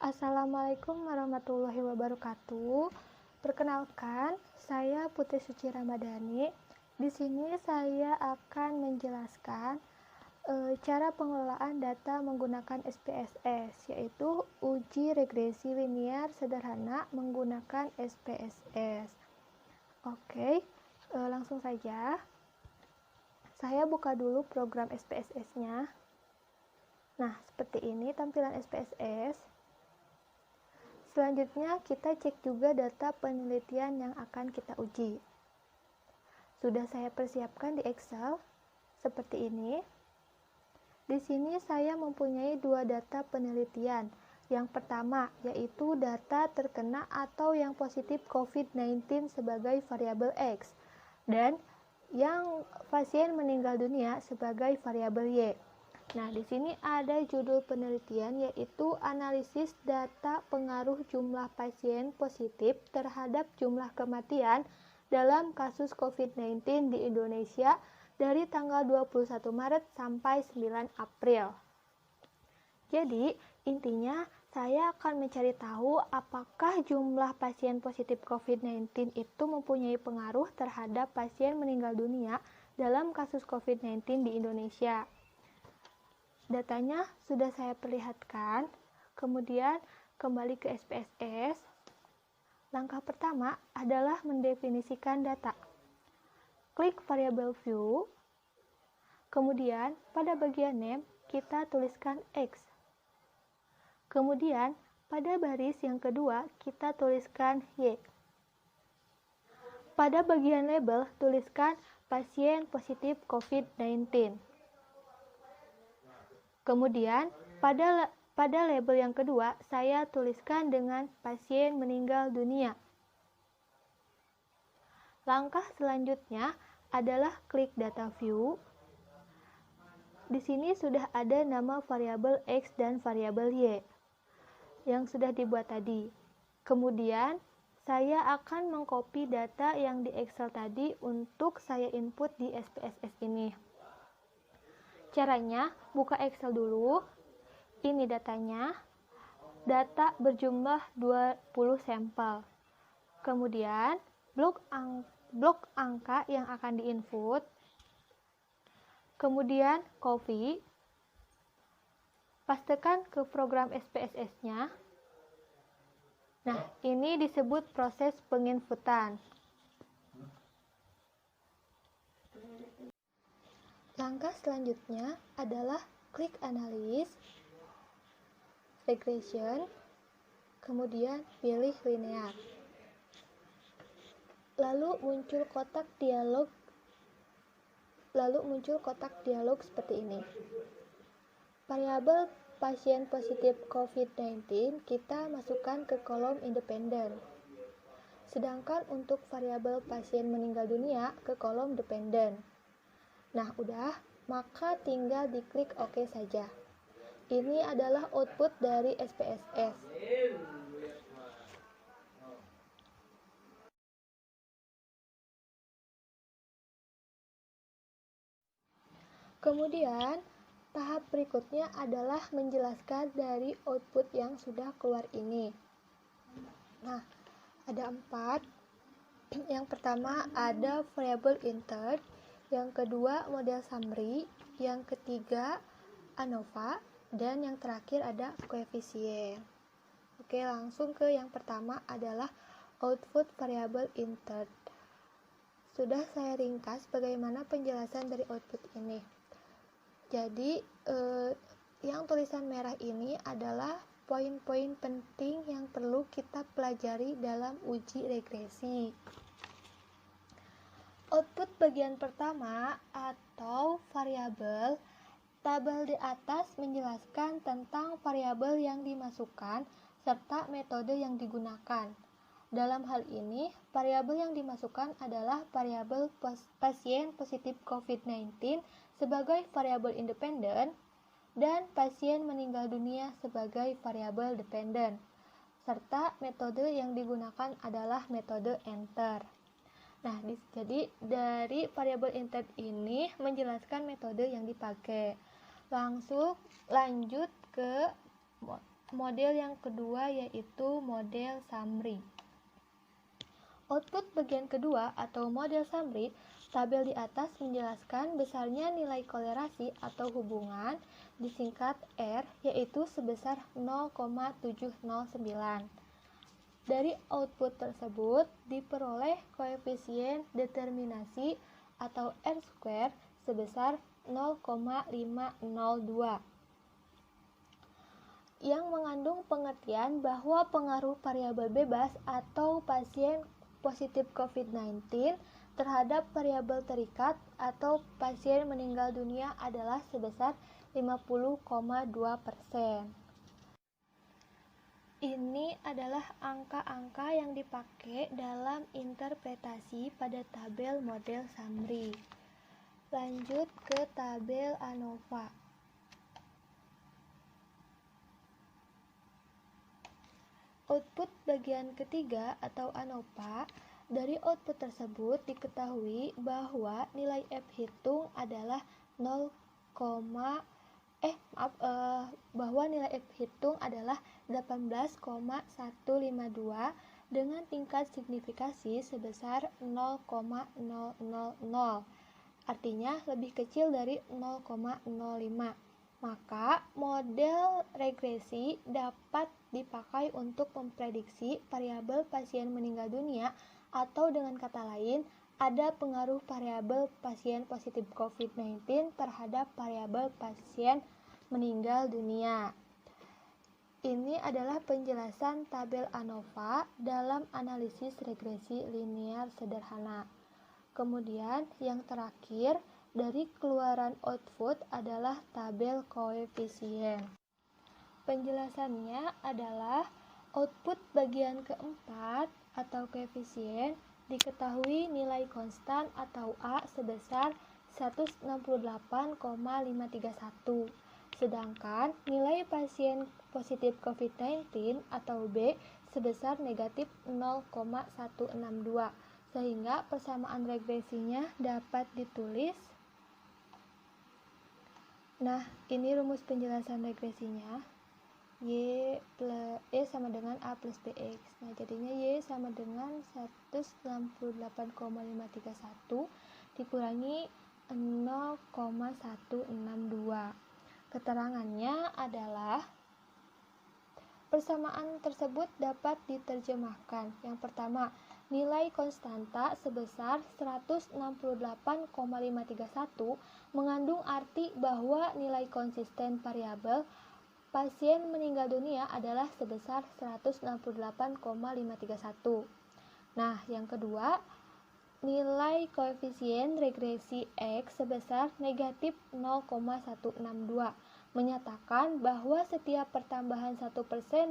Assalamualaikum warahmatullahi wabarakatuh. Perkenalkan, saya Putri Suci Ramadhani. Di sini saya akan menjelaskan cara pengelolaan data menggunakan SPSS, yaitu uji regresi linier sederhana menggunakan SPSS. Oke, langsung saja. Saya buka dulu program SPSS-nya. Nah, seperti ini tampilan SPSS. Selanjutnya, kita cek juga data penelitian yang akan kita uji. Sudah saya persiapkan di Excel, seperti ini. Di sini saya mempunyai dua data penelitian. Yang pertama, yaitu data terkena atau yang positif COVID-19 sebagai variabel X, dan yang pasien meninggal dunia sebagai variabel Y. Nah, di sini ada judul penelitian yaitu analisis data pengaruh jumlah pasien positif terhadap jumlah kematian dalam kasus COVID-19 di Indonesia dari tanggal 21 Maret sampai 9 April. Jadi, intinya saya akan mencari tahu apakah jumlah pasien positif COVID-19 itu mempunyai pengaruh terhadap pasien meninggal dunia dalam kasus COVID-19 di Indonesia. Datanya sudah saya perlihatkan, kemudian kembali ke SPSS. Langkah pertama adalah mendefinisikan data. Klik variabel view, kemudian pada bagian name kita tuliskan X. Kemudian pada baris yang kedua kita tuliskan Y. Pada bagian label tuliskan pasien positif COVID-19. Kemudian, pada label yang kedua, saya tuliskan dengan pasien meninggal dunia. Langkah selanjutnya adalah klik data view. Di sini sudah ada nama variabel X dan variabel Y yang sudah dibuat tadi. Kemudian, saya akan mengcopy data yang di Excel tadi untuk saya input di SPSS ini. Caranya, buka Excel dulu. Ini datanya. Data berjumlah 20 sampel. Kemudian, blok angka yang akan diinput. Kemudian, copy. Pastekan ke program SPSS-nya. Nah, ini disebut proses penginputan. Langkah selanjutnya adalah klik analis, regression, kemudian pilih linear. Lalu muncul kotak dialog seperti ini. Variabel pasien positif COVID-19 kita masukkan ke kolom independen. Sedangkan untuk variabel pasien meninggal dunia ke kolom dependen. Nah, udah, maka tinggal diklik OK saja. Ini adalah output dari SPSS. Kemudian, tahap berikutnya adalah menjelaskan dari output yang sudah keluar ini. Nah, ada 4. Yang pertama ada variabel insert, yang kedua model summary, yang ketiga ANOVA, dan yang terakhir ada koefisien. Oke, langsung ke yang pertama adalah output variabel insert. Sudah saya ringkas bagaimana penjelasan dari output ini. Jadi, yang tulisan merah ini adalah poin-poin penting yang perlu kita pelajari dalam uji regresi. Output bagian pertama atau variabel, tabel di atas menjelaskan tentang variabel yang dimasukkan serta metode yang digunakan. Dalam hal ini, variabel yang dimasukkan adalah variabel pasien positif COVID-19 sebagai variabel independen dan pasien meninggal dunia sebagai variabel dependen, serta metode yang digunakan adalah metode enter. Nah, jadi dari variabel insert ini menjelaskan metode yang dipakai. Langsung lanjut ke model yang kedua yaitu model summary. Output bagian kedua atau model summary, tabel di atas menjelaskan besarnya nilai kolerasi atau hubungan disingkat R yaitu sebesar 0,709. Dari output tersebut diperoleh koefisien determinasi atau R² sebesar 0,502 yang mengandung pengertian bahwa pengaruh variabel bebas atau pasien positif COVID-19 terhadap variabel terikat atau pasien meninggal dunia adalah sebesar 50,2%. Ini adalah angka-angka yang dipakai dalam interpretasi pada tabel model summary. Lanjut ke tabel ANOVA. Output bagian ketiga atau ANOVA, dari output tersebut diketahui bahwa nilai F hitung adalah bahwa nilai F hitung adalah 18,152 dengan tingkat signifikasi sebesar 0,000. Artinya lebih kecil dari 0,05. Maka model regresi dapat dipakai untuk memprediksi variabel pasien meninggal dunia atau dengan kata lain ada pengaruh variabel pasien positif COVID-19 terhadap variabel pasien meninggal dunia. Ini adalah penjelasan tabel ANOVA dalam analisis regresi linear sederhana. Kemudian yang terakhir dari keluaran output adalah tabel koefisien. Penjelasannya adalah output bagian keempat atau koefisien diketahui nilai konstan atau A sebesar 168,531. Sedangkan nilai pasien positif COVID-19 atau B sebesar negatif 0,162. Sehingga persamaan regresinya dapat ditulis. Nah, ini rumus penjelasan regresinya. Y sama dengan A plus BX. Nah, jadinya Y sama dengan 168,531 dikurangi 0,162. Keterangannya adalah persamaan tersebut dapat diterjemahkan. Yang pertama, nilai konstanta sebesar 168,531 mengandung arti bahwa nilai konsisten variabel pasien meninggal dunia adalah sebesar 168,531. Nah, yang kedua, nilai koefisien regresi X sebesar negatif 0,162 menyatakan bahwa setiap pertambahan 1%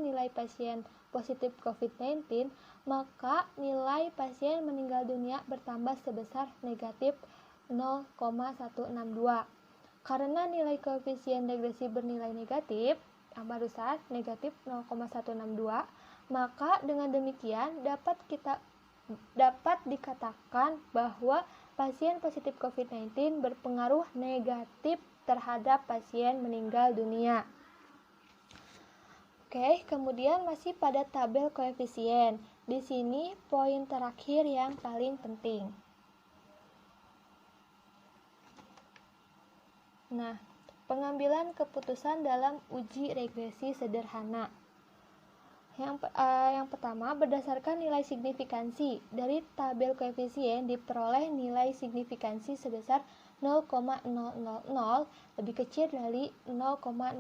nilai pasien positif COVID-19, maka nilai pasien meninggal dunia bertambah sebesar negatif 0,162. Karena nilai koefisien regresi bernilai negatif, barusan negatif 0,162, maka dengan demikian dapat dikatakan bahwa pasien positif COVID-19 berpengaruh negatif terhadap pasien meninggal dunia. Oke, kemudian masih pada tabel koefisien. Di sini poin terakhir yang paling penting. Nah, pengambilan keputusan dalam uji regresi sederhana. Yang pertama, berdasarkan nilai signifikansi. Dari tabel koefisien diperoleh nilai signifikansi sebesar 0,000 lebih kecil dari 0,05,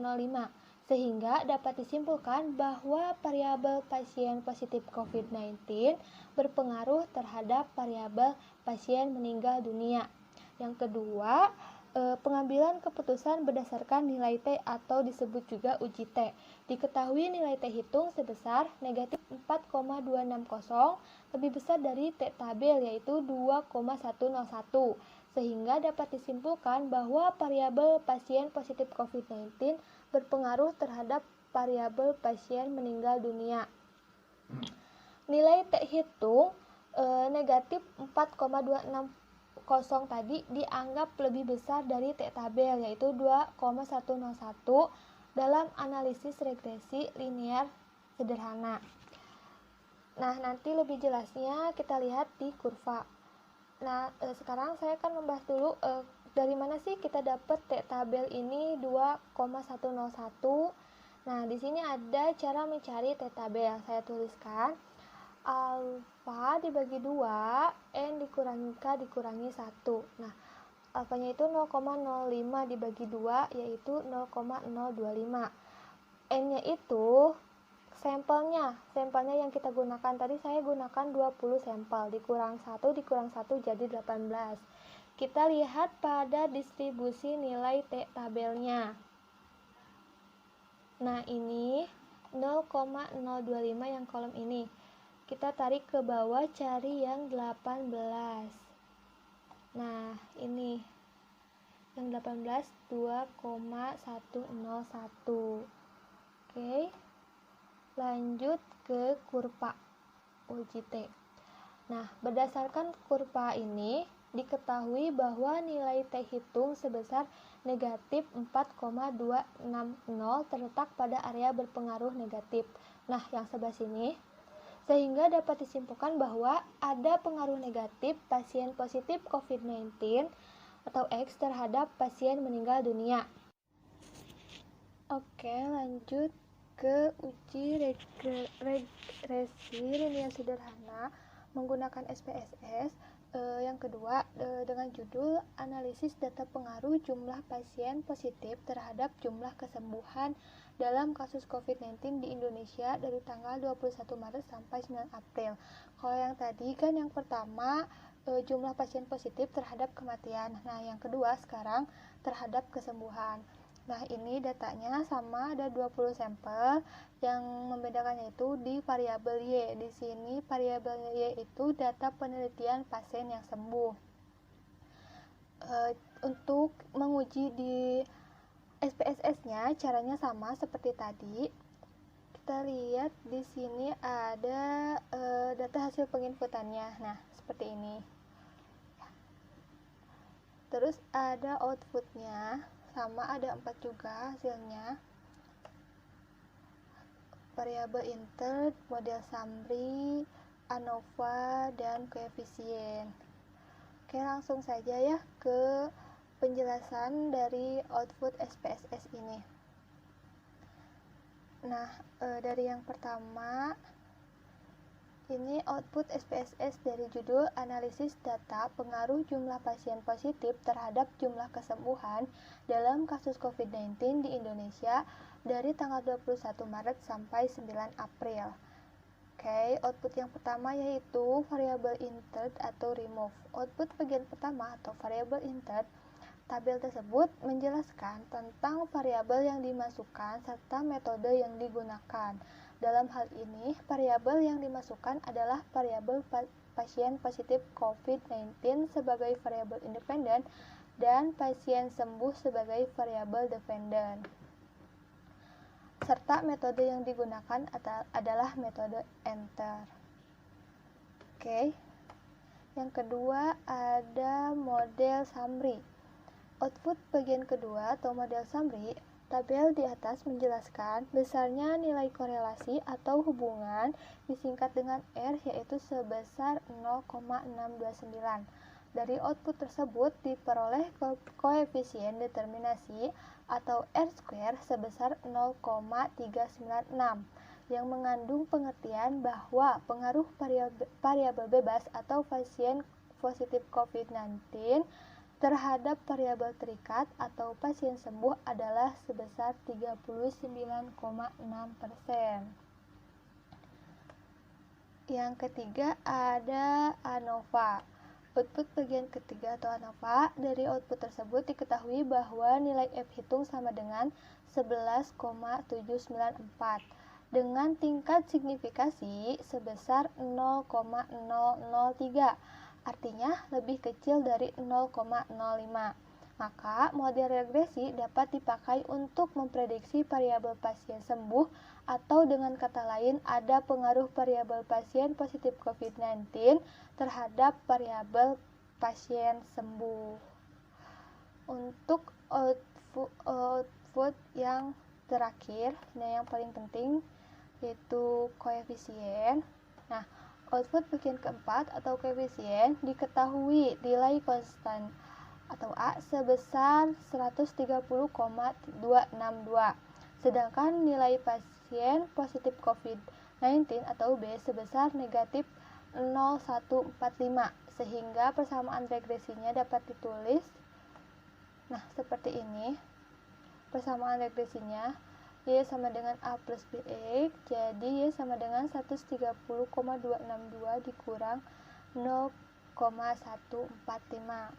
sehingga dapat disimpulkan bahwa variabel pasien positif COVID-19 berpengaruh terhadap variabel pasien meninggal dunia. Yang kedua, pengambilan keputusan berdasarkan nilai T atau disebut juga uji T. Diketahui nilai T hitung sebesar negatif 4,260 lebih besar dari T tabel yaitu 2,101, sehingga dapat disimpulkan bahwa variabel pasien positif COVID-19 berpengaruh terhadap variabel pasien meninggal dunia. Nilai T hitung negatif 4,260 tadi dianggap lebih besar dari T tabel yaitu 2,101 dalam analisis regresi linear sederhana. Nah, nanti lebih jelasnya kita lihat di kurva. Nah, sekarang saya akan membahas dulu dari mana sih kita dapat T-tabel ini 2,101. Nah, di sini ada cara mencari T-tabel. Saya tuliskan alfa dibagi 2, N dikurangi K dikurangi 1. Nah, alfanya itu 0,05 dibagi 2, yaitu 0,025. N-nya itu sampelnya yang kita gunakan. Tadi saya gunakan 20 sampel, dikurang 1 jadi 18. Kita lihat pada distribusi nilai T-tabelnya. Nah, ini 0,025 yang kolom ini. Kita tarik ke bawah, cari yang 18. Nah, ini yang 18 2,101. Oke. Lanjut ke kurva uji T. Nah, berdasarkan kurva ini diketahui bahwa nilai T hitung sebesar negatif 4,260 terletak pada area berpengaruh negatif. Nah, yang sebelah sini, sehingga dapat disimpulkan bahwa ada pengaruh negatif pasien positif COVID-19 atau X terhadap pasien meninggal dunia. Oke, lanjut ke uji regresi linear sederhana menggunakan SPSS. Yang kedua, dengan judul analisis data pengaruh jumlah pasien positif terhadap jumlah kesembuhan dalam kasus COVID-19 di Indonesia dari tanggal 21 Maret sampai 9 April. Kalau yang tadi kan yang pertama jumlah pasien positif terhadap kematian. Nah, yang kedua sekarang terhadap kesembuhan. Nah, ini datanya sama, ada 20 sampel. Yang membedakannya itu di variabel Y. Di sini variabel Y itu data penelitian pasien yang sembuh. Untuk menguji di SPSS-nya caranya sama seperti tadi. Kita lihat di sini ada data hasil penginputannya. Nah, seperti ini. Terus ada outputnya, sama ada 4 juga hasilnya. Variabel intern, model summary, ANOVA, dan koefisien. Oke, langsung saja ya ke penjelasan dari output SPSS ini. Nah, dari yang pertama, ini output SPSS dari judul analisis data pengaruh jumlah pasien positif terhadap jumlah kesembuhan dalam kasus COVID-19 di Indonesia dari tanggal 21 Maret sampai 9 April. Oke, output yang pertama yaitu variabel insert atau remove. Output bagian pertama atau variabel insert, tabel tersebut menjelaskan tentang variabel yang dimasukkan serta metode yang digunakan. Dalam hal ini, variabel yang dimasukkan adalah variabel pasien positif COVID-19 sebagai variabel independen dan pasien sembuh sebagai variabel dependen. Serta metode yang digunakan adalah metode enter. Oke. Yang kedua ada model summary. Output bagian kedua atau model summary, tabel di atas menjelaskan besarnya nilai korelasi atau hubungan disingkat dengan R yaitu sebesar 0,629. Dari output tersebut diperoleh koefisien determinasi atau R-square sebesar 0,396 yang mengandung pengertian bahwa pengaruh variabel bebas atau pasien positif COVID-19 terhadap variabel terikat atau pasien sembuh adalah sebesar 39,6%. Yang ketiga ada ANOVA. Output bagian ketiga atau ANOVA, dari output tersebut diketahui bahwa nilai F hitung sama dengan 11,794 dengan tingkat signifikasi sebesar 0,003, artinya lebih kecil dari 0,05. Maka model regresi dapat dipakai untuk memprediksi variabel pasien sembuh atau dengan kata lain ada pengaruh variabel pasien positif COVID-19 terhadap variabel pasien sembuh. Untuk output yang terakhir, ini yang paling penting, yaitu koefisien. Nah, output bagian keempat atau koefisien diketahui nilai konstan atau A sebesar 130,262. Sedangkan nilai pasien positif COVID-19 atau B sebesar negatif 0,145. Sehingga persamaan regresinya dapat ditulis seperti ini. Persamaan regresinya Y sama dengan A plus BX, jadi Y sama dengan 130,262 dikurang 0,145.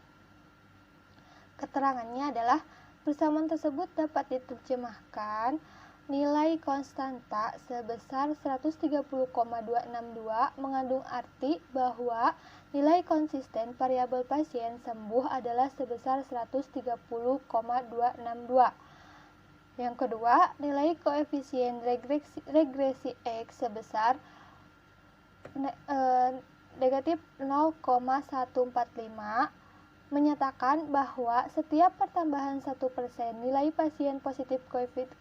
Keterangannya adalah persamaan tersebut dapat diterjemahkan nilai konstanta sebesar 130,262 mengandung arti bahwa nilai konsisten variabel pasien sembuh adalah sebesar 130,262. Yang kedua, nilai koefisien regresi X sebesar negatif 0,145 menyatakan bahwa setiap pertambahan 1% nilai pasien positif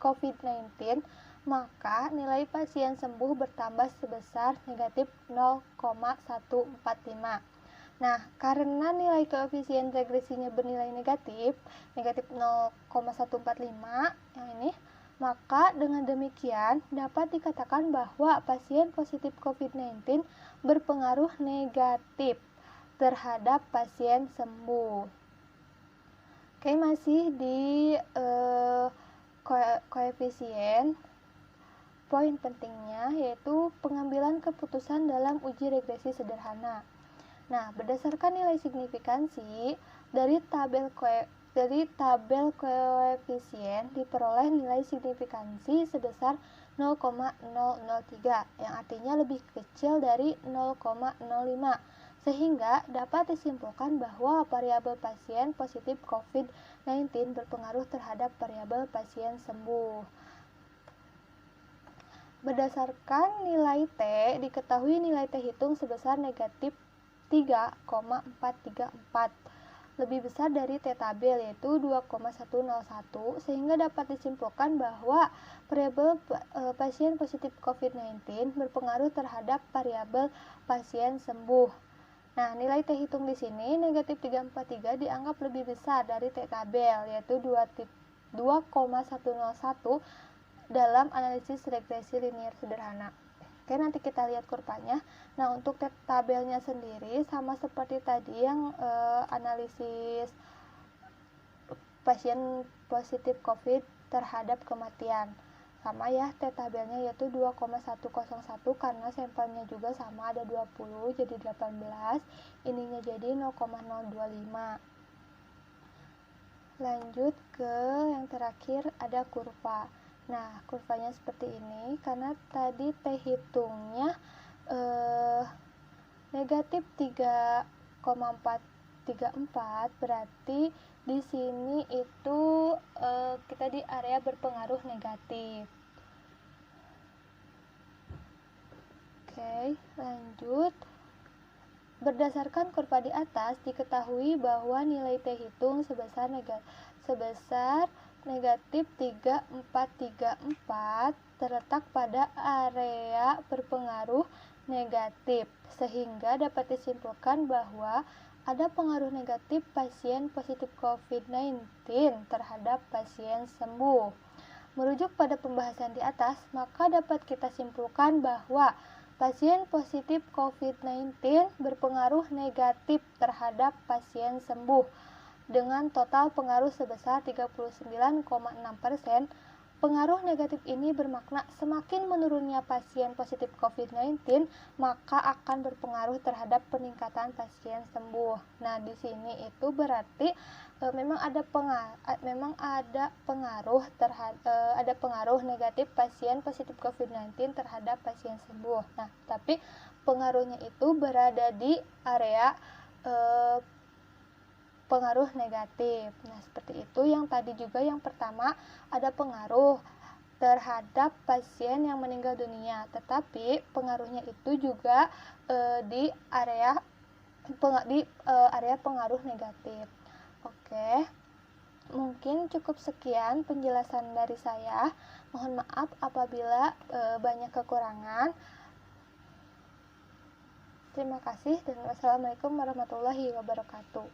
COVID-19, maka nilai pasien sembuh bertambah sebesar negatif 0,145. Nah, karena nilai koefisien regresinya bernilai negatif 0,145 yang ini, maka dengan demikian dapat dikatakan bahwa pasien positif COVID-19 berpengaruh negatif terhadap pasien sembuh. Oke, masih di koefisien. Poin pentingnya yaitu pengambilan keputusan dalam uji regresi sederhana. Nah, berdasarkan nilai signifikansi dari tabel koefisien diperoleh nilai signifikansi sebesar 0,003 yang artinya lebih kecil dari 0,05, sehingga dapat disimpulkan bahwa variabel pasien positif COVID-19 berpengaruh terhadap variabel pasien sembuh. Berdasarkan nilai T, diketahui nilai T hitung sebesar negatif 3,434, lebih besar dari T tabel yaitu 2,101, sehingga dapat disimpulkan bahwa variabel pasien positif COVID-19 berpengaruh terhadap variabel pasien sembuh. Nah, nilai T hitung di sini negatif 343 dianggap lebih besar dari T tabel yaitu 2,101 dalam analisis regresi linear sederhana. Oke, nanti kita lihat kurvanya. Nah, untuk tabelnya sendiri sama seperti tadi yang analisis pasien positif COVID terhadap kematian. Sama ya, tabelnya yaitu 2,101 karena sampelnya juga sama, ada 20 jadi 18, ininya jadi 0,025. Lanjut ke yang terakhir, ada kurva. Nah, kurvanya seperti ini karena tadi T hitungnya negatif 3,434, berarti di sini itu kita di area berpengaruh negatif. Oke, lanjut. Berdasarkan kurva di atas diketahui bahwa nilai T hitung sebesar negatif 3,434 terletak pada area berpengaruh negatif, sehingga dapat disimpulkan bahwa ada pengaruh negatif pasien positif COVID-19 terhadap pasien sembuh. Merujuk pada pembahasan di atas, maka dapat kita simpulkan bahwa pasien positif COVID-19 berpengaruh negatif terhadap pasien sembuh dengan total pengaruh sebesar 39,6%. Pengaruh negatif ini bermakna semakin menurunnya pasien positif COVID-19, maka akan berpengaruh terhadap peningkatan pasien sembuh. Nah, di sini itu berarti memang ada pengaruh negatif pasien positif COVID-19 terhadap pasien sembuh. Nah, tapi pengaruhnya itu berada di area pengaruh negatif. Nah, seperti itu. Yang tadi juga yang pertama ada pengaruh terhadap pasien yang meninggal dunia, tetapi pengaruhnya itu juga di area pengaruh negatif. Oke. Mungkin cukup sekian penjelasan dari saya. Mohon maaf apabila banyak kekurangan. Terima kasih dan wassalamualaikum warahmatullahi wabarakatuh.